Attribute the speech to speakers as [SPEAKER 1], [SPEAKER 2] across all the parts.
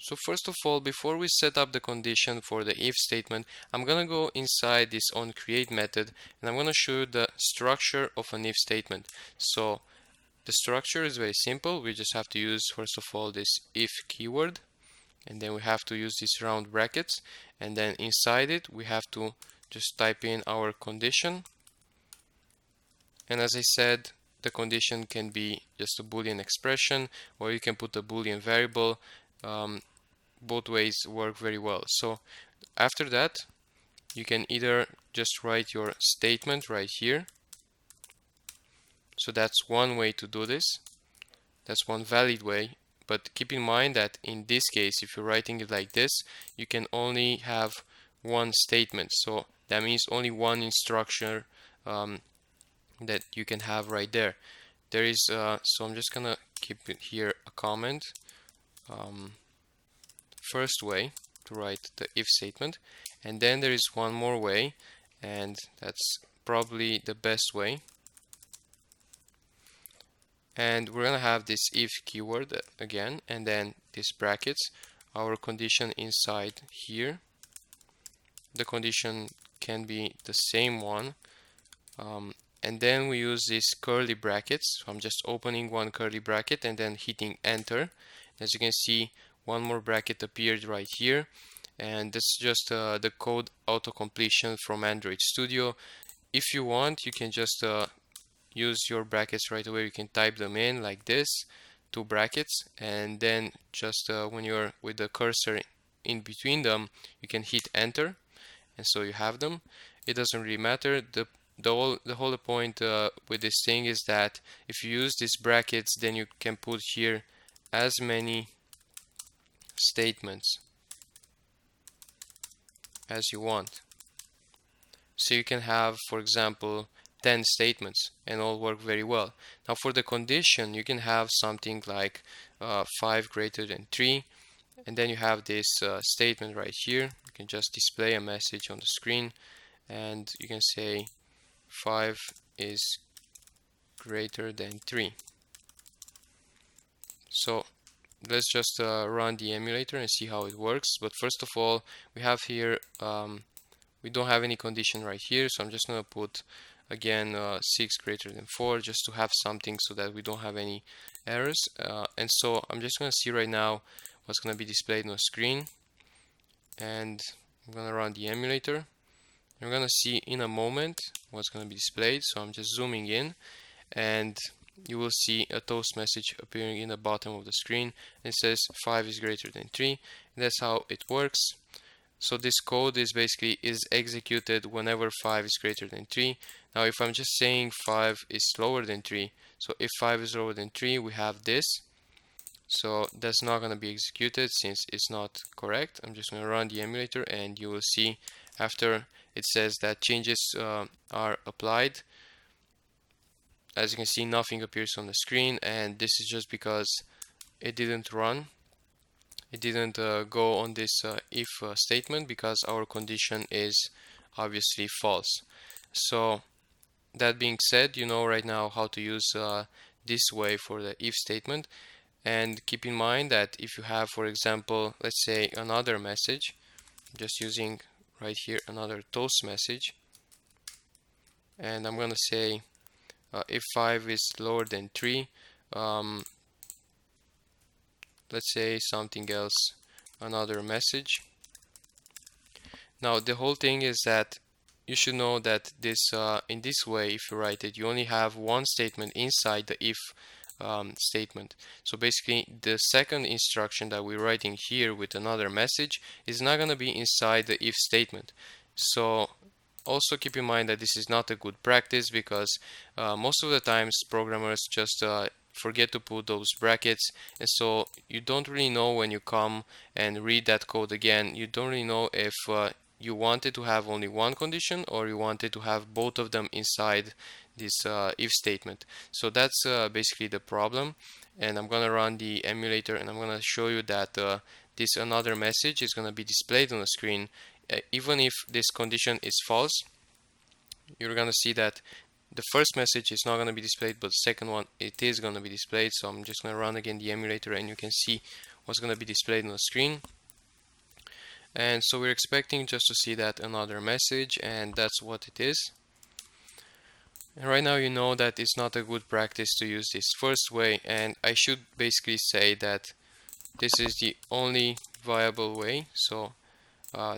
[SPEAKER 1] So first of all, before we set up the condition for the if statement, I'm gonna go inside this onCreate method and I'm gonna show you the structure of an if statement. So the structure is very simple. We just have to use first of all this if keyword, and then we have to use these round brackets, and then inside it we have to just type in our condition. And as I said, the condition can be just a Boolean expression, or you can put a Boolean variable. Both ways work very well. So after that, you can either just write your statement right here. So that's one way to do this. That's one valid way. But keep in mind that in this case, if you're writing it like this, you can only have one statement. So that means only one instruction that you can have right there. There is so I'm just gonna keep it here a comment. First way to write the if statement, and then there is one more way, and that's probably the best way. And we're gonna have this if keyword again, and then these brackets, our condition inside here. The condition can be the same one, and then we use these curly brackets. So I'm just opening one curly bracket and then hitting enter. As you can see, one more bracket appeared right here, and this is just the code auto-completion from Android Studio. If you want, you can just use your brackets right away. You can type them in like this, two brackets, and then just when you're with the cursor in between them, you can hit enter, and so you have them. It doesn't really matter. The whole point with this thing is that if you use these brackets, then you can put here as many statements as you want. So you can have, for example, 10 statements and all work very well. Now for the condition, you can have something like 5 greater than 3, and then you have this statement right here. You can just display a message on the screen, and you can say 5 is greater than 3. So let's just run the emulator and see how it works. But first of all, we have here we don't have any condition right here, so I'm just gonna put again 6 greater than 4 just to have something so that we don't have any errors. And so I'm just gonna see right now what's gonna be displayed on the screen, and I'm gonna run the emulator. We're gonna see in a moment what's gonna be displayed. So I'm just zooming in, and you will see a toast message appearing in the bottom of the screen. It says 5 is greater than 3, and that's how it works. So this code is basically executed whenever 5 is greater than 3. Now if I'm just saying 5 is lower than 3, so if 5 is lower than 3, we have this. So that's not going to be executed since it's not correct. I'm just going to run the emulator, and you will see after it says that changes are applied. As you can see, nothing appears on the screen, and this is just because it didn't run. It didn't go on this if statement because our condition is obviously false. So that being said, you know right now how to use this way for the if statement. And keep in mind that if you have, for example, let's say another message, I'm just using right here another toast message, and I'm gonna say if 5 is lower than 3, let's say something else, another message. Now the whole thing is that you should know that this in this way, if you write it, you only have one statement inside the if statement. So basically the second instruction that we're writing here with another message is not going to be inside the if statement. So also keep in mind that this is not a good practice, because most of the times programmers just forget to put those brackets, and so you don't really know when you come and read that code again, you don't really know if you wanted to have only one condition or you wanted to have both of them inside this if statement. So that's basically the problem, and I'm gonna run the emulator and I'm gonna show you that this another message is gonna be displayed on the screen. Even if this condition is false, you're gonna see that the first message is not going to be displayed, but the second one it is going to be displayed. So I'm just going to run again the emulator, and you can see what's going to be displayed on the screen. And so we're expecting just to see that another message, and that's what it is. And right now you know that it's not a good practice to use this first way, and I should basically say that this is the only viable way. So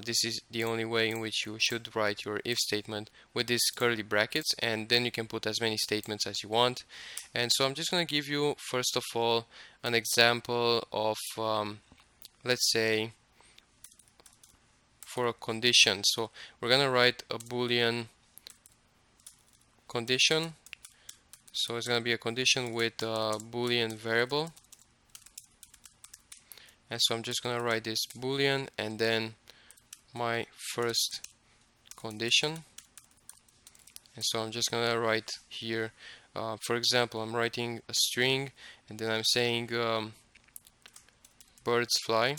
[SPEAKER 1] this is the only way in which you should write your if statement, with these curly brackets, and then you can put as many statements as you want. And so I'm just going to give you first of all an example of let's say for a condition. So we're going to write a Boolean condition. So it's going to be a condition with a Boolean variable. And so I'm just going to write this Boolean and then my first condition. And so I'm just going to write here, for example, I'm writing a string and then I'm saying birds fly.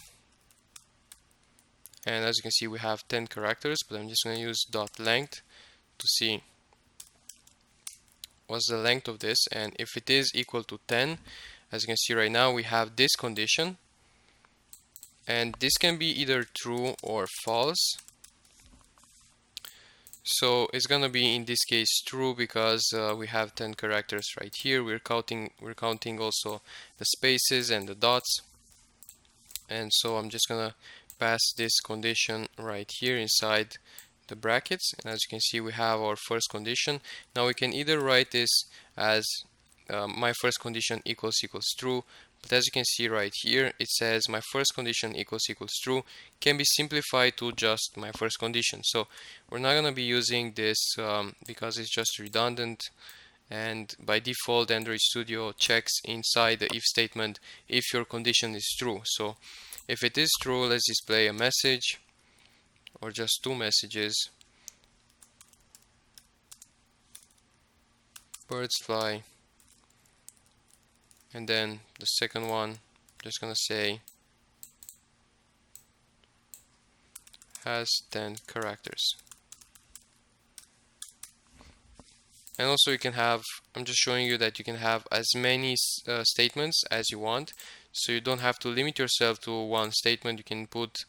[SPEAKER 1] And as you can see, we have 10 characters, but I'm just going to use dot length to see what's the length of this. And if it is equal to 10, as you can see right now, we have this condition, and this can be either true or false. So it's gonna be in this case true because we have 10 characters right here. We're counting also the spaces and the dots. And so I'm just gonna pass this condition right here inside the brackets, and as you can see we have our first condition. Now we can either write this as my first condition equals true, but as you can see right here it says my first condition equals true can be simplified to just my first condition. So we're not going to be using this because it's just redundant, and by default Android Studio checks inside the if statement if your condition is true. So if it is true, let's display a message or just two messages. Birds fly. And then the second one, just gonna say has 10 characters. And also you can have, I'm just showing you that you can have as many statements as you want. So you don't have to limit yourself to one statement. You can put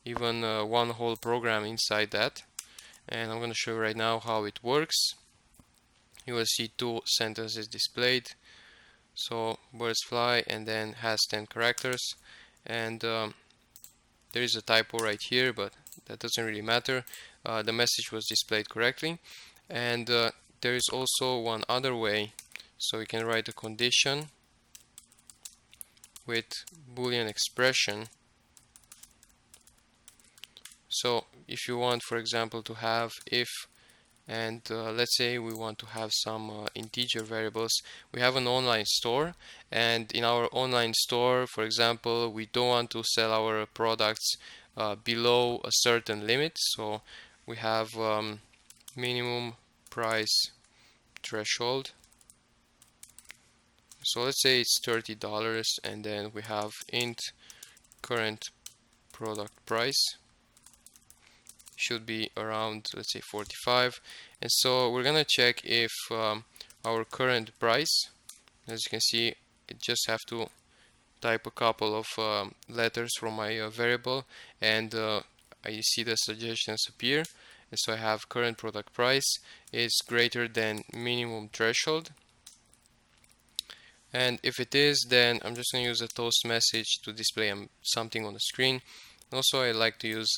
[SPEAKER 1] even one whole program inside that. And I'm going to show you right now how it works. You will see two sentences displayed. So birds fly and then has 10 characters. And there is a typo right here, but that doesn't really matter. The message was displayed correctly. And there is also one other way. So we can write a condition with Boolean expression. So if you want, for example, to have if, and let's say we want to have some integer variables. We have an online store, and in our online store, for example, we don't want to sell our products below a certain limit. So we have minimum price threshold. So let's say it's $30, and then we have int current product price should be around, let's say, 45. And so we're gonna check if our current price, as you can see, it just have to type a couple of letters from my variable, and I see the suggestions appear. And so I have current product price is greater than minimum threshold. And if it is, then I'm just going to use a toast message to display something on the screen. Also, I like to use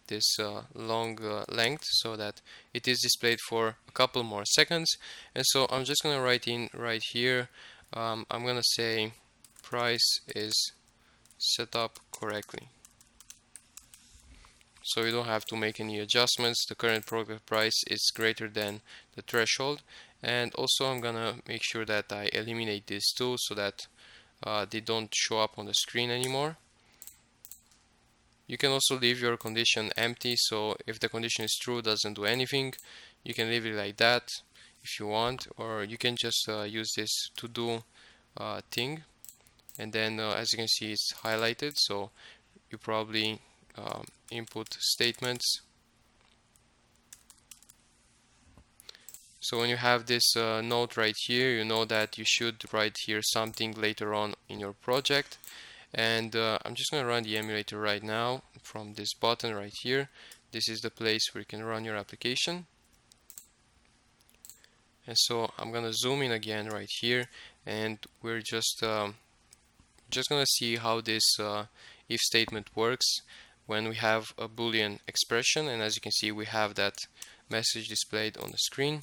[SPEAKER 1] this long length so that it is displayed for a couple more seconds. And so I'm just going to write in right here, I'm going to say price is set up correctly. So you don't have to make any adjustments. The current product price is greater than the threshold. And also I'm gonna make sure that I eliminate these two so that they don't show up on the screen anymore. You can also leave your condition empty, so if the condition is true, doesn't do anything, you can leave it like that if you want, or you can just use this to do thing, and then as you can see it's highlighted, so you probably input statements. So when you have this note right here, you know that you should write here something later on in your project. And I'm just going to run the emulator right now from this button right here. This is the place where you can run your application. And so I'm going to zoom in again right here, and we're just going to see how this if statement works when we have a Boolean expression. And as you can see, we have that message displayed on the screen.